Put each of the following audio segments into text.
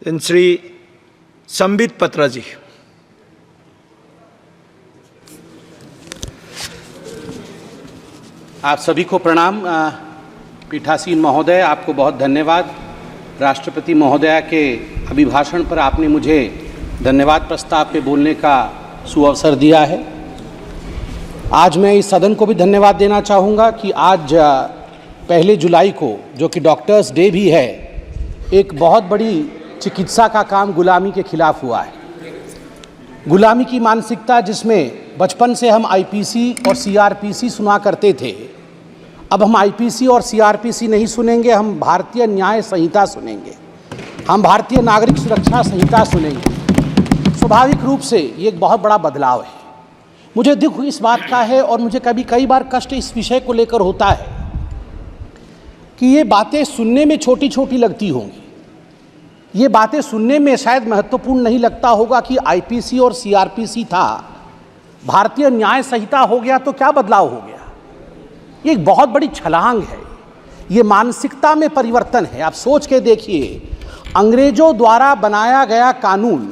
श्री संबित पत्रा जी। आप सभी को प्रणाम। पीठासीन महोदय, आपको बहुत धन्यवाद। राष्ट्रपति महोदया के अभिभाषण पर आपने मुझे धन्यवाद प्रस्ताव पे बोलने का सुअवसर दिया है। आज मैं इस सदन को भी धन्यवाद देना चाहूँगा कि आज 1 जुलाई को, जो कि डॉक्टर्स डे भी है, एक बहुत बड़ी चिकित्सा का काम गुलामी के खिलाफ हुआ है। गुलामी की मानसिकता जिसमें बचपन से हम आईपीसी और सीआरपीसी सुना करते थे, अब हम आईपीसी और सीआरपीसी नहीं सुनेंगे, हम भारतीय न्याय संहिता सुनेंगे, हम भारतीय नागरिक सुरक्षा संहिता सुनेंगे। स्वाभाविक रूप से ये एक बहुत बड़ा बदलाव है। मुझे दुख इस बात का है और मुझे कई बार कष्ट इस विषय को लेकर होता है कि ये बातें सुनने में छोटी छोटी लगती होंगी, ये बातें सुनने में शायद महत्वपूर्ण नहीं लगता होगा कि आईपीसी और सीआरपीसी था, भारतीय न्याय संहिता हो गया तो क्या बदलाव हो गया। ये एक बहुत बड़ी छलांग है, ये मानसिकता में परिवर्तन है। आप सोच के देखिए, अंग्रेजों द्वारा बनाया गया कानून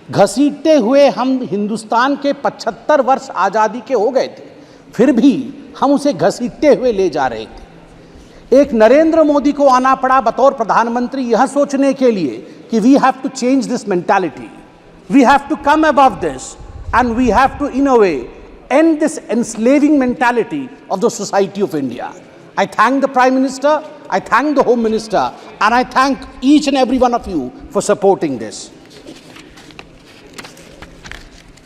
घसीटते हुए हम हिंदुस्तान के 75 वर्ष आज़ादी के हो गए थे, फिर भी हम उसे घसीटते हुए ले जा रहे थे। एक नरेंद्र मोदी को आना पड़ा बतौर प्रधानमंत्री यह सोचने के लिए कि we have to change this mentality, we have to come above this and we have to in a way end this enslaving mentality of the society of India. I thank the Prime Minister, I thank the Home Minister, and I thank each and every one of you for supporting this.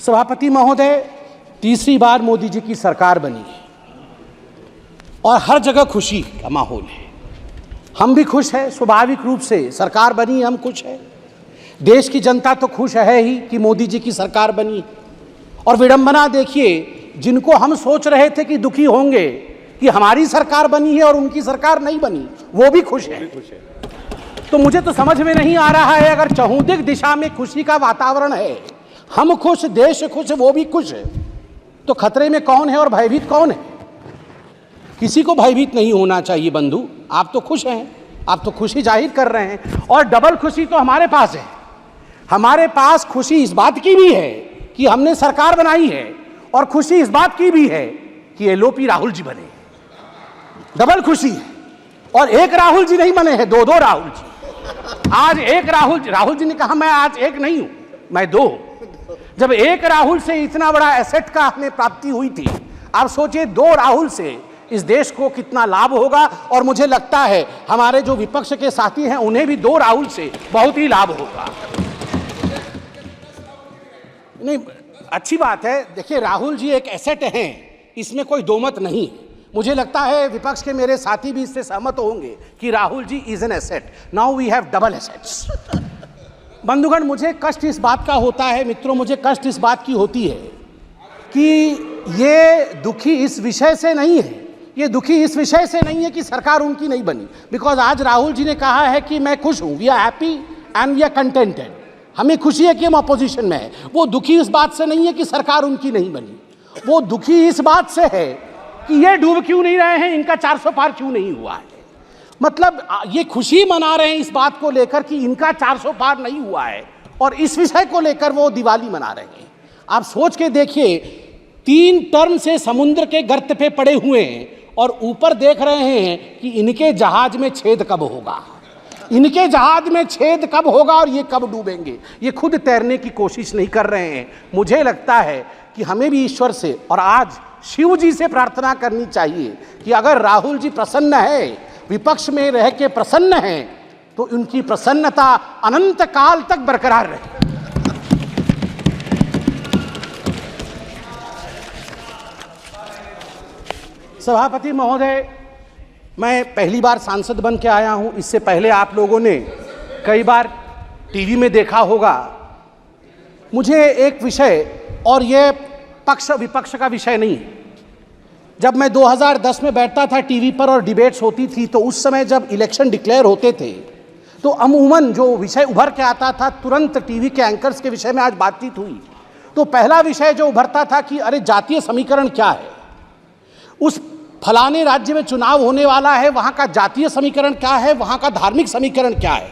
सभापति महोदय, तीसरी बार मोदी जी की सरकार बनी है और हर जगह खुशी का माहौल है। हम भी खुश हैं, स्वाभाविक रूप से सरकार बनी, हम खुश हैं। देश की जनता तो खुश है ही कि मोदी जी की सरकार बनी। और विडंबना देखिए, जिनको हम सोच रहे थे कि दुखी होंगे कि हमारी सरकार बनी है और उनकी सरकार नहीं बनी, वो भी खुश है। तो मुझे तो समझ में नहीं आ रहा है, अगर चहुंदिक दिशा में खुशी का वातावरण है, हम खुश, देश खुश, वो भी खुश है, तो खतरे में कौन है और भयभीत कौन है? किसी को भयभीत नहीं होना चाहिए बंधु। आप तो खुश हैं, आप तो खुशी जाहिर कर रहे हैं, और डबल खुशी तो हमारे पास है। हमारे पास खुशी इस बात की भी है कि हमने सरकार बनाई है, और खुशी इस बात की भी है कि एलओपी राहुल जी बने। डबल खुशी है। और एक राहुल जी नहीं बने हैं, दो राहुल जी। आज एक राहुल जी ने कहा मैं आज एक नहीं हूं, मैं 2। जब एक राहुल से इतना बड़ा एसेट का हमें प्राप्ति हुई थी, आप सोचिए 2 राहुल से इस देश को कितना लाभ होगा। और मुझे लगता है हमारे जो विपक्ष के साथी हैं उन्हें भी 2 राहुल से बहुत ही लाभ होगा। नहीं, अच्छी बात है। देखिए, राहुल जी एक एसेट हैं, इसमें कोई दो मत नहीं। मुझे लगता है विपक्ष के मेरे साथी भी इससे सहमत होंगे कि Rahul ji is an asset. Now we have double assets. बंधुगण, मुझे कष्ट इस बात का होता है, मित्रों, मुझे कष्ट इस बात की होती है कि ये दुखी इस विषय से नहीं है, ये दुखी इस विषय से नहीं है कि सरकार उनकी नहीं बनी। बिकॉज आज राहुल जी ने कहा है कि मैं खुश हूं, we are happy and we are contented, हमें खुशी है कि हम अपोजिशन में है। वो दुखी इस बात से नहीं है कि सरकार उनकी नहीं बनी, वो दुखी इस बात से है कि ये डूब क्यों नहीं रहे हैं, इनका 400 पार क्यों नहीं हुआ है। मतलब ये खुशी मना रहे हैं इस बात को लेकर कि इनका 400 पार नहीं हुआ है, और इस विषय को लेकर वो दिवाली मना रहे हैं। आप सोच के देखिए, 3 टर्म से समुद्र के गर्त पे पड़े हुए हैं और ऊपर देख रहे हैं कि इनके जहाज में छेद कब होगा, इनके जहाज में छेद कब होगा और ये कब डूबेंगे। ये खुद तैरने की कोशिश नहीं कर रहे हैं। मुझे लगता है कि हमें भी ईश्वर से और आज शिव जी से प्रार्थना करनी चाहिए कि अगर राहुल जी प्रसन्न है, विपक्ष में रह के प्रसन्न है, तो उनकी प्रसन्नता अनंत काल तक बरकरार रहे। सभापति महोदय, मैं पहली बार सांसद बन के आया हूं। इससे पहले आप लोगों ने कई बार टीवी में देखा होगा। मुझे एक विषय, और ये पक्ष विपक्ष का विषय नहीं, जब मैं 2010 में बैठता था टीवी पर और डिबेट्स होती थी, तो उस समय जब इलेक्शन डिक्लेयर होते थे तो अमूमन जो विषय उभर के आता था, तुरंत टीवी के एंकर्स के विषय में आज बातचीत हुई तो पहला विषय जो उभरता था कि अरे जातीय समीकरण क्या है, उस फलाने राज्य में चुनाव होने वाला है, वहाँ का जातीय समीकरण क्या है, वहाँ का धार्मिक समीकरण क्या है।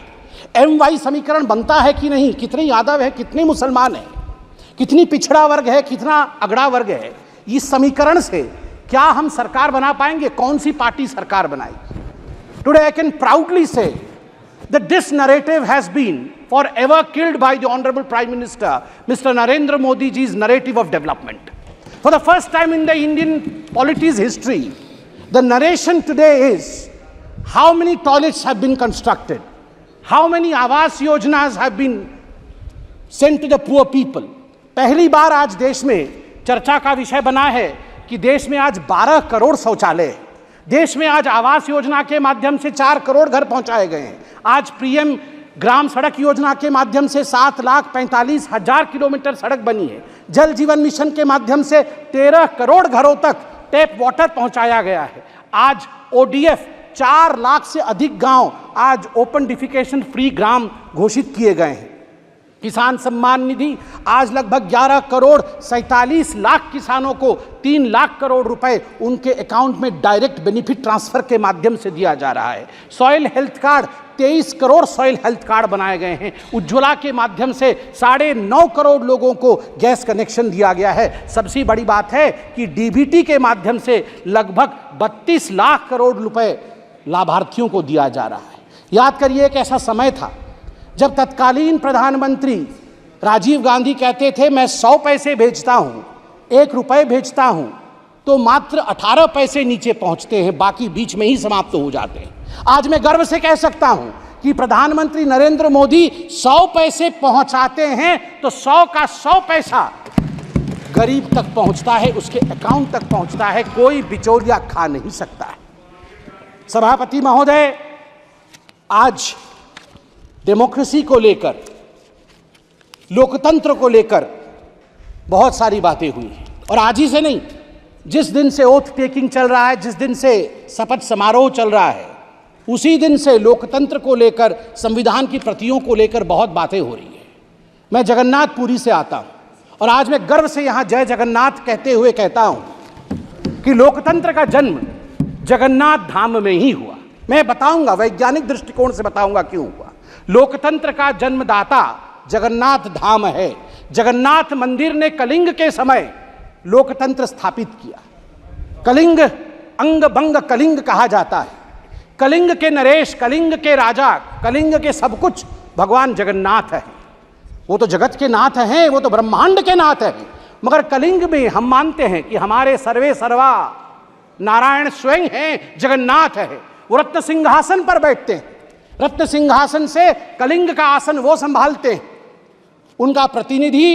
MY समीकरण बनता है कि नहीं, कितने यादव है, कितने मुसलमान है, कितनी पिछड़ा वर्ग है, कितना अगड़ा वर्ग है, इस समीकरण से क्या हम सरकार बना पाएंगे? कौन सी पार्टी सरकार बनाएगी? टुडे आई कैन प्राउडली से that this narrative has been forever killed by the Honorable Prime Minister, Mr. Narendra Modi ji's narrative of development. For the first time in the Indian polity's history, the narration today is how many toilets have been constructed, how many Awas Yojanas have been sent to the poor people. पहली बार आज देश में चर्चा का विषय बना है कि देश में आज 12 करोड़ शौचालय है। देश में आज आवास योजना के माध्यम से 4 करोड़ घर पहुंचाए गए हैं। आज पीएम ग्राम सड़क योजना के माध्यम से 7,45,000 किलोमीटर सड़क बनी है। जल जीवन मिशन के माध्यम से 13 करोड़ घरों तक टैप वाटर पहुंचाया गया है। आज ODF 4 लाख से अधिक गांव आज ओपन डिफिकेशन फ्री ग्राम घोषित किए गए हैं। किसान सम्मान निधि आज लगभग 11 करोड़ 47 लाख किसानों को 3 लाख करोड़ रुपए उनके अकाउंट में डायरेक्ट बेनिफिट ट्रांसफर के माध्यम से दिया जा रहा है। Soil health card 23 crore soil health card बनाए गए हैं। उज्ज्वला के माध्यम से 9.5 करोड़ लोगों को गैस कनेक्शन दिया गया है। सबसे बड़ी बात है कि DBT के माध्यम से लगभग 32 लाख करोड़ रुपए लाभार्थियों को दिया जा रहा है। याद करिए, एक ऐसा समय था जब तत्कालीन प्रधानमंत्री राजीव गांधी कहते थे मैं 100 पैसे भेजता हूं, 1 रुपए भेजता हूं, तो मात्र 18 पैसे नीचे पहुंचते हैं, बाकी बीच में ही समाप्त हो जाते हैं। आज मैं गर्व से कह सकता हूं कि प्रधानमंत्री नरेंद्र मोदी 100 पैसे पहुंचाते हैं तो 100 का 100 पैसा गरीब तक पहुंचता है, उसके अकाउंट तक पहुंचता है, कोई बिचौलिया खा नहीं सकता है। सभापति महोदय, आज डेमोक्रेसी को लेकर, लोकतंत्र को लेकर बहुत सारी बातें हुई हैं। और आज ही से नहीं, जिस दिन से ओथ टेकिंग चल रहा है, जिस दिन से शपथ समारोह चल रहा है, उसी दिन से लोकतंत्र को लेकर, संविधान की प्रतियों को लेकर बहुत बातें हो रही है। मैं जगन्नाथपुरी से आता हूं और आज मैं गर्व से यहां जय जगन्नाथ कहते हुए कहता हूं कि लोकतंत्र का जन्म जगन्नाथ धाम में ही हुआ। मैं बताऊंगा, वैज्ञानिक दृष्टिकोण से बताऊंगा क्यों हुआ। लोकतंत्र का जन्मदाता जगन्नाथ धाम है। जगन्नाथ मंदिर ने कलिंग के समय लोकतंत्र स्थापित किया। कलिंग अंग बंग कलिंग कहा जाता है। कलिंग के नरेश, कलिंग के राजा, कलिंग के सब कुछ भगवान जगन्नाथ है। वो तो जगत के नाथ हैं, वो तो ब्रह्मांड के नाथ हैं। मगर कलिंग में हम मानते हैं कि हमारे सर्वे सर्वा नारायण स्वयं हैं, जगन्नाथ है। वो रत्न सिंहासन पर बैठते हैं। रत्न सिंहासन से कलिंग का आसन वो संभालते हैं। उनका प्रतिनिधि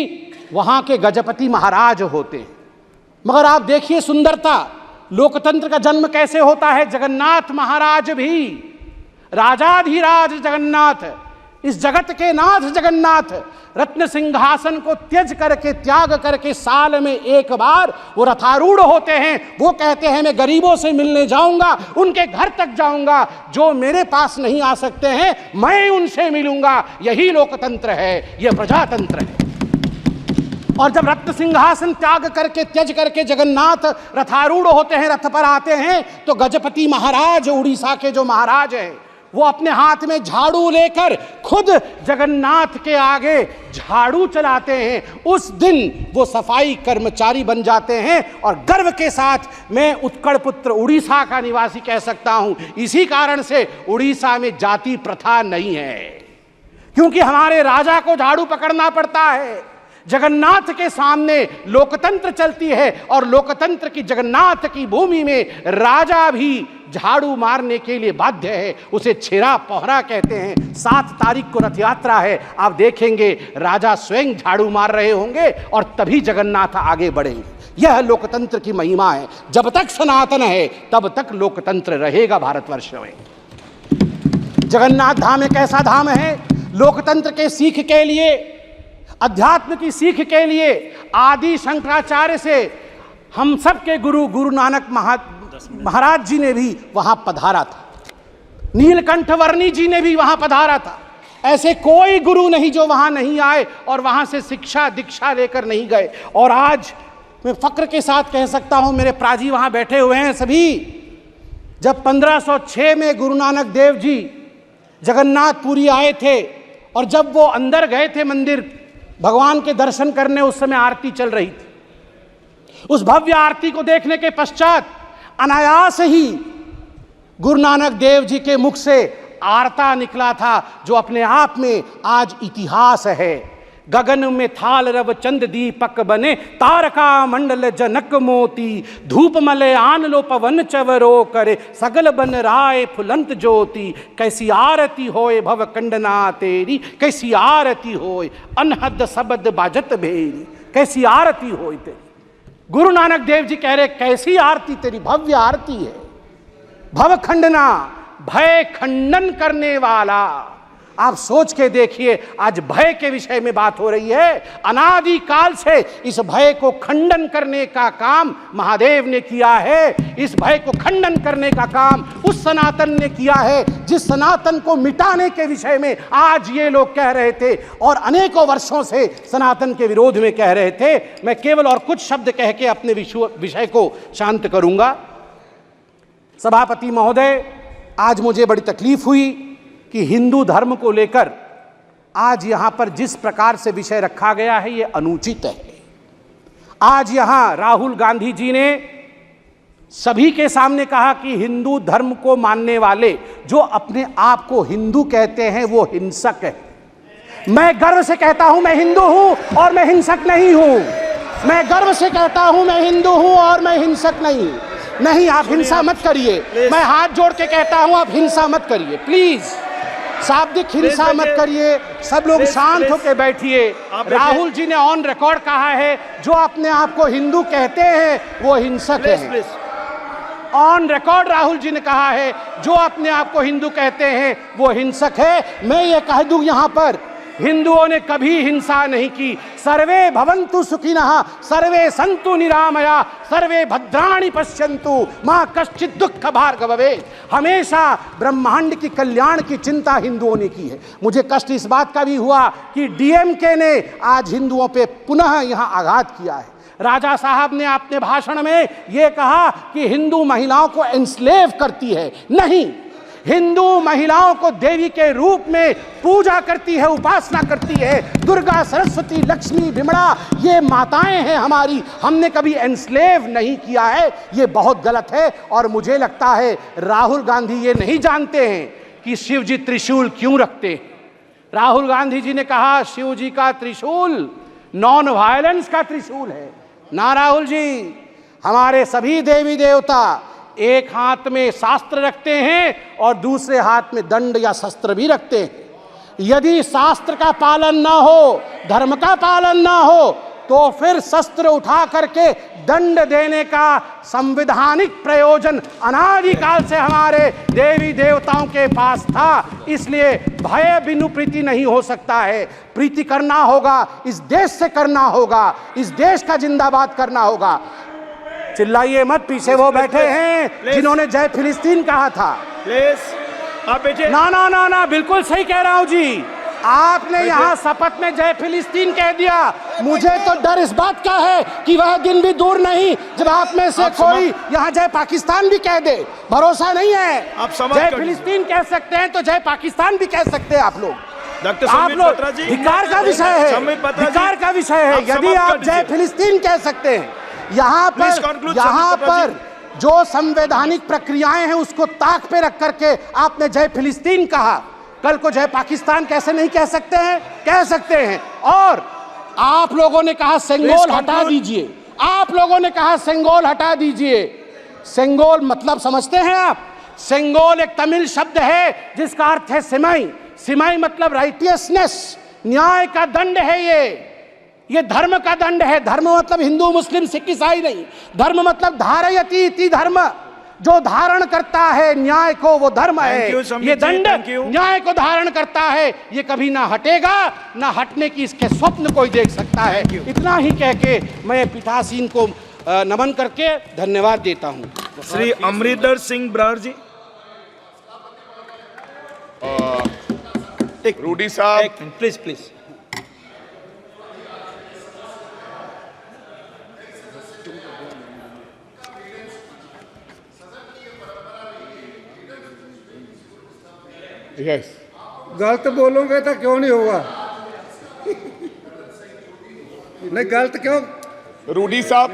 वहां के गजपति महाराज होते हैं। मगर आप देखिए सुंदरता, लोकतंत्र का जन्म कैसे होता है। जगन्नाथ महाराज भी राजाधिराज जगन्नाथ, इस जगत के नाथ जगन्नाथ रत्न सिंहासन को त्याग करके साल में एक बार वो रथारूढ़ होते हैं। वो कहते हैं मैं गरीबों से मिलने जाऊंगा, उनके घर तक जाऊंगा, जो मेरे पास नहीं आ सकते हैं मैं उनसे मिलूंगा। यही लोकतंत्र है, यह प्रजातंत्र है। और जब रत्न सिंहासन त्यज करके जगन्नाथ रथारूढ़ होते हैं, रथ पर आते हैं, तो गजपति महाराज, उड़ीसा के जो महाराज हैं, वो अपने हाथ में झाड़ू लेकर खुद जगन्नाथ के आगे झाड़ू चलाते हैं। उस दिन वो सफाई कर्मचारी बन जाते हैं। और गर्व के साथ मैं उत्कल पुत्र उड़ीसा का निवासी कह सकता हूं, इसी कारण से उड़ीसा में जाति प्रथा नहीं है, क्योंकि हमारे राजा को झाड़ू पकड़ना पड़ता है। जगन्नाथ के सामने लोकतंत्र चलती है और लोकतंत्र की जगन्नाथ की भूमि में राजा भी झाड़ू मारने के लिए बाध्य है। उसे छेरा पहरा कहते हैं। 7 तारीख को रथ यात्रा है, आप देखेंगे राजा स्वयं झाड़ू मार रहे होंगे और तभी जगन्नाथ आगे बढ़ेंगे। यह लोकतंत्र की महिमा है। जब तक सनातन है तब तक लोकतंत्र रहेगा भारतवर्ष में। जगन्नाथ धाम एक ऐसा धाम है, लोकतंत्र के सीख के लिए, अध्यात्म की सीख के लिए आदि शंकराचार्य से हम सब के गुरु नानक महाराज जी ने भी वहां पधारा था। नीलकंठ वर्णी जी ने भी वहां पधारा था। ऐसे कोई गुरु नहीं जो वहां नहीं आए और वहां से शिक्षा दीक्षा लेकर नहीं गए। और आज मैं फक्र के साथ कह सकता हूं, मेरे प्राजी वहां बैठे हुए हैं सभी, जब 1506 में गुरु नानक देव जी जगन्नाथपुरी आए थे और जब वो अंदर गए थे मंदिर भगवान के दर्शन करने, उस समय आरती चल रही थी। उस भव्य आरती को देखने के पश्चात अनायास ही गुरु नानक देव जी के मुख से आरता निकला था, जो अपने आप में आज इतिहास है। गगन में थाल रव चंद दीपक बने, तारका मंडल जनक मोती, धूप मले आन लो पवन चवरो करे, सगल बन राय फुलंत ज्योति, कैसी आरती होए भव कंडना तेरी, कैसी आरती होए अनहद सबद बाजत भेरी, कैसी आरती होए तेरी। गुरु नानक देव जी कह रहे कैसी आरती तेरी, भव्य आरती है। भव खंडना, भय खंडन करने वाला। आप सोच के देखिए, आज भय के विषय में बात हो रही है। अनादि काल से इस भय को खंडन करने का काम महादेव ने किया है। इस भय को खंडन करने का काम उस सनातन ने किया है, जिस सनातन को मिटाने के विषय में आज ये लोग कह रहे थे और अनेकों वर्षों से सनातन के विरोध में कह रहे थे। मैं केवल और कुछ शब्द कह के अपने विषय को शांत करूंगा। सभापति महोदय, आज मुझे बड़ी तकलीफ हुई कि हिंदू धर्म को लेकर आज यहां पर जिस प्रकार से विषय रखा गया है, यह अनुचित है। आज यहां राहुल गांधी जी ने सभी के सामने कहा कि हिंदू धर्म को मानने वाले जो अपने आप को हिंदू कहते हैं वो हिंसक है। मैं गर्व से कहता हूं मैं हिंदू हूं और मैं हिंसक नहीं हूं। मैं गर्व से कहता हूं मैं हिंदू हूं और मैं हिंसक नहीं। आप हिंसा मत करिए। मैं हाथ जोड़ के कहता हूं आप हिंसा मत करिए, प्लीज। शाब्दिक हिंसा मत करिए। सब लोग शांत होकर बैठिए। राहुल जी ने ऑन रिकॉर्ड कहा है जो अपने आप को हिंदू कहते हैं वो हिंसक है। ऑन रिकॉर्ड राहुल जी ने कहा है जो अपने आप को हिंदू कहते हैं वो हिंसक है। मैं ये कह दूं यहां पर हिंदुओं ने कभी हिंसा नहीं की। सर्वे भवन्तु सुखिनः, सर्वे सन्तु निरामया, सर्वे भद्राणि पश्यन्तु, मां कश्चित् दुःख भार्गव भवेत्। हमेशा ब्रह्मांड की कल्याण की चिंता हिंदुओं ने की है। मुझे कष्ट इस बात का भी हुआ कि डीएमके ने आज हिंदुओं पे पुनः यहां आघात किया है। राजा साहब ने अपने भाषण में यह कहा कि हिंदू महिलाओं को एंस्लेव करती है। नहीं, हिंदू महिलाओं को देवी के रूप में पूजा करती है, उपासना करती है। दुर्गा, सरस्वती, लक्ष्मी, विमला ये माताएं हैं हमारी। हमने कभी एंस्लेव नहीं किया है। ये बहुत गलत है। और मुझे लगता है राहुल गांधी ये नहीं जानते हैं कि शिव जी त्रिशूल क्यों रखते हैं। राहुल गांधी जी ने कहा शिव जी का त्रिशूल नॉन वायलेंस का त्रिशूल है। ना राहुल जी, हमारे सभी देवी देवता एक हाथ में शास्त्र रखते हैं और दूसरे हाथ में दंड या शस्त्र भी रखते हैं। यदि शास्त्र का पालन ना हो, धर्म का पालन ना हो, तो फिर शस्त्र उठा करके दंड देने का संवैधानिक प्रयोजन अनादिकाल से हमारे देवी देवताओं के पास था। इसलिए भय बिनु प्रीति नहीं हो सकता है। प्रीति करना होगा, इस देश से करना होगा, इस देश का जिंदाबाद करना होगा। चिल्लाइए मत, पीछे वो बैठे हैं जिन्होंने जय फिलिस्तीन कहा था। आप ना, बिल्कुल सही कह रहा हूं जी। आपने यहाँ शपथ में जय फिलिस्तीन कह दिया। मुझे तो डर इस बात का है कि वह दिन भी दूर नहीं जब आप में से कोई यहाँ जय पाकिस्तान भी कह दे। भरोसा नहीं है। आप जय फिलिस्तीन कह सकते हैं तो जय पाकिस्तान भी कह सकते हैं आप लोग। आप लोग धिक्कार का विषय है, धिक्कार का विषय है। यदि आप जय फिलिस्तीन कह सकते हैं, यहाँ पर जो संवैधानिक प्रक्रियाएं हैं उसको ताक पे रख करके आपने जय फिलिस्तीन कहा, कल को जय पाकिस्तान कैसे नहीं कह सकते हैं? कह सकते हैं। और आप लोगों ने कहा सेंगोल हटा दीजिए। आप लोगों ने कहा सेंगोल हटा दीजिए। सेंगोल मतलब समझते हैं आप? सेंगोल एक तमिल शब्द है जिसका अर्थ है सिमाई। सिमाई मतलब राइटियसनेस, न्याय का दंड है। ये धर्म का दंड है। धर्म मतलब हिंदू, मुस्लिम, सिख, ईसाई नहीं। धर्म मतलब धारयति इति धर्म, जो धारण करता है न्याय को वो धर्म है। ये दंड न्याय को धारण करता है, ये कभी ना हटेगा, ना हटने की इसके स्वप्न कोई देख सकता है। इतना ही कह के मैं पीठासीन को नमन करके धन्यवाद देता हूं। श्री अमरिंदर सिंह ब्रार जी। रूडी साहब, प्लीज प्लीज। यस। गलत बोलोगे तो क्यों नहीं होगा? नहीं गलत क्यों? रूडी साहब